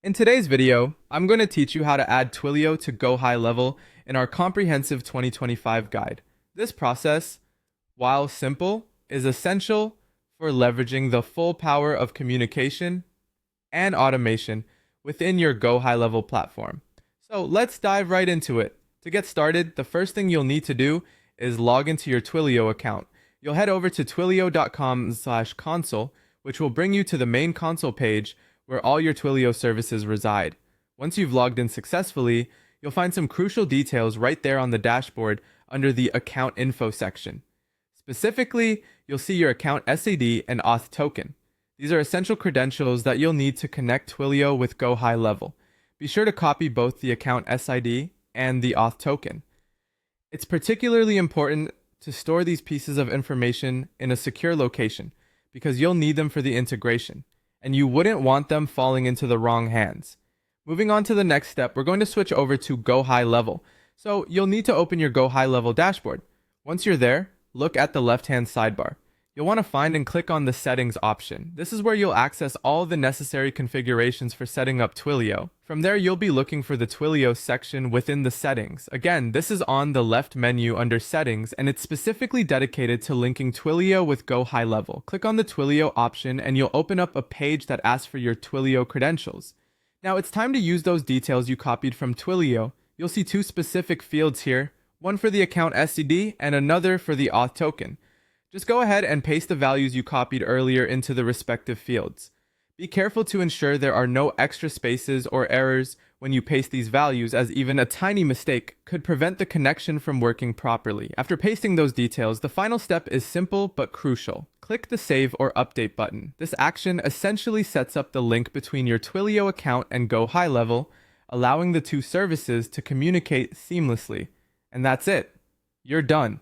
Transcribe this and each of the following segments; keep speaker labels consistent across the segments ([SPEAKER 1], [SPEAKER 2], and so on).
[SPEAKER 1] In today's video, I'm going to teach you how to add Twilio to GoHighLevel in our comprehensive 2025 guide. This process, while simple, is essential for leveraging the full power of communication and automation within your GoHighLevel platform. So let's dive right into it. To get started, the first thing you'll need to do is log into your Twilio account. You'll head over to twilio.com/console, which will bring you to the main console page where all your Twilio services reside. Once you've logged in successfully, you'll find some crucial details right there on the dashboard under the Account Info section. Specifically, you'll see your account SID and Auth Token. These are essential credentials that you'll need to connect Twilio with GoHighLevel. Be sure to copy both the account SID and the Auth Token. It's particularly important to store these pieces of information in a secure location because you'll need them for the integration, and you wouldn't want them falling into the wrong hands. Moving on to the next step, we're going to switch over to GoHighLevel. So you'll need to open your GoHighLevel dashboard. Once you're there, look at the left-hand sidebar. You'll want to find and click on the Settings option. This is where you'll access all the necessary configurations for setting up Twilio. From there, you'll be looking for the Twilio section within the settings. Again, this is on the left menu under Settings, and it's specifically dedicated to linking Twilio with GoHighLevel. Click on the Twilio option, and you'll open up a page that asks for your Twilio credentials. Now, it's time to use those details you copied from Twilio. You'll see two specific fields here, one for the account STD and another for the Auth token. Just go ahead and paste the values you copied earlier into the respective fields. Be careful to ensure there are no extra spaces or errors when you paste these values, as even a tiny mistake could prevent the connection from working properly. After pasting those details, the final step is simple but crucial. Click the Save or Update button. This action essentially sets up the link between your Twilio account and GoHighLevel, allowing the two services to communicate seamlessly. And that's it. You're done.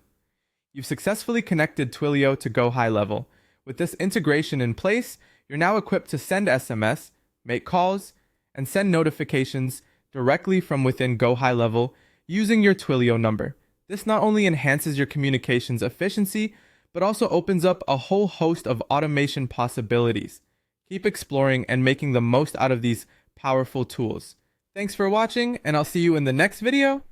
[SPEAKER 1] You've successfully connected Twilio to GoHighLevel. With this integration in place, you're now equipped to send SMS, make calls, and send notifications directly from within GoHighLevel using your Twilio number. This not only enhances your communications efficiency, but also opens up a whole host of automation possibilities. Keep exploring and making the most out of these powerful tools. Thanks for watching, and I'll see you in the next video.